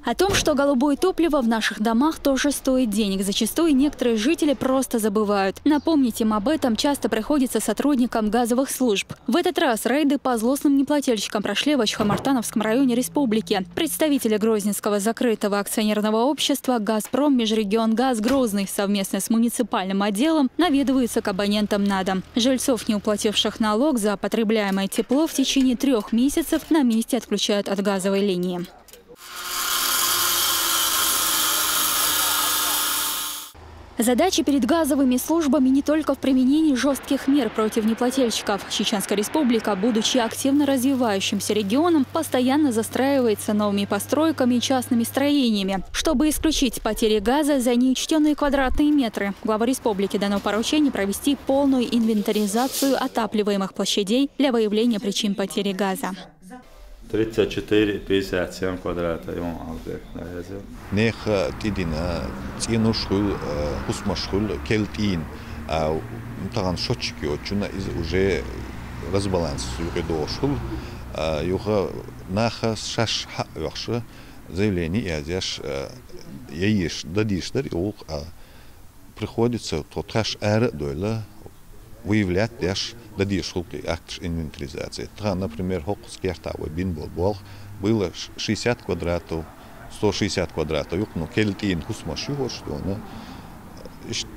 О том, что голубое топливо в наших домах тоже стоит денег. Зачастую некоторые жители просто забывают. Напомнить им об этом часто приходится сотрудникам газовых служб. В этот раз рейды по злостным неплательщикам прошли в Ачхомартановском районе республики. Представители Грозненского закрытого акционерного общества «Газпром Межрегионгаз Грозный» совместно с муниципальным отделом наведываются к абонентам на дом. Жильцов, не уплативших налог за потребляемое тепло, в течение 3 месяцев на месте отключают от газовой линии. Задача перед газовыми службами не только в применении жестких мер против неплательщиков. Чеченская республика, будучи активно развивающимся регионом, постоянно застраивается новыми постройками и частными строениями. Чтобы исключить потери газа за неучтенные квадратные метры, глава республики дано поручение провести полную инвентаризацию отапливаемых площадей для выявления причин потери газа. 34-57 квадрата имам албек. Нех тидина цинушхул хусмашхул келтин таган счетчики отчуна уже разбаланс югедошхул юга наха шаш вахша заявление язяш яиш дадиштер юг приходится тот хаш дойле выявлять деш дадишхулки акт инвентаризации. Например, хокскертавы бинбол было 60 квадратов, 160 квадратов. Юкну кельтин хусмашу что на ишт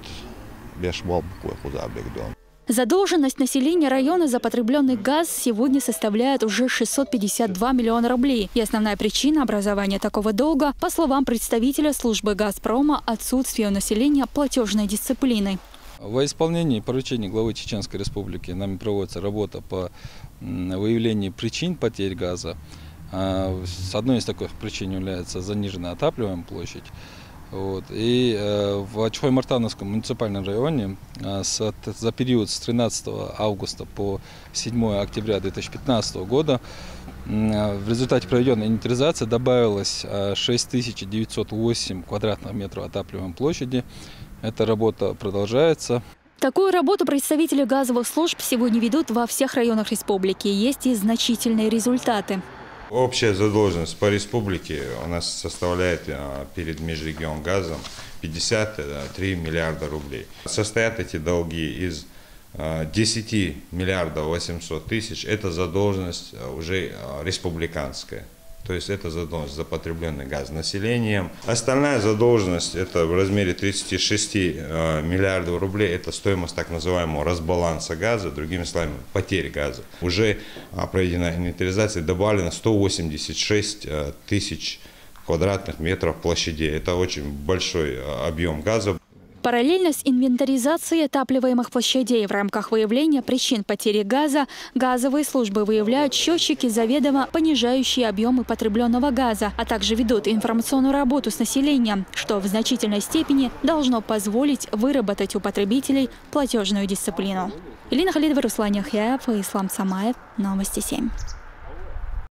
беш балбукой хузабегдон. Задолженность населения района за потребленный газ сегодня составляет уже 652 миллиона рублей. И основная причина образования такого долга, по словам представителя службы «Газпрома», отсутствие у населения платежной дисциплины. Во исполнении поручений главы Чеченской республики нами проводится работа по выявлению причин потерь газа. С одной из таких причин является заниженная отапливаемая площадь. И в Ачхой-Мартановском муниципальном районе за период с 13 августа по 7 октября 2015 года в результате проведенной инвентаризации добавилось 6908 квадратных метров отапливаемой площади. Эта работа продолжается. Такую работу представители газовых служб сегодня ведут во всех районах республики. Есть и значительные результаты. Общая задолженность по республике у нас составляет перед Межрегионгазом 53 миллиарда рублей. Состоят эти долги из 10 миллиардов 800 тысяч. Это задолженность уже республиканская. То есть это задолженность за потребленный газ населением. Остальная задолженность это в размере 36 миллиардов рублей. Это стоимость так называемого разбаланса газа, другими словами, потери газа. Уже проведена инвентаризация, добавлено 186 тысяч квадратных метров площадей. Это очень большой объем газа. Параллельно с инвентаризацией отапливаемых площадей в рамках выявления причин потери газа газовые службы выявляют счетчики, заведомо понижающие объемы потребленного газа, а также ведут информационную работу с населением, что в значительной степени должно позволить выработать у потребителей платежную дисциплину. Элина Халидова, Руслан Яхяев и Ислам Самаев. Новости 7.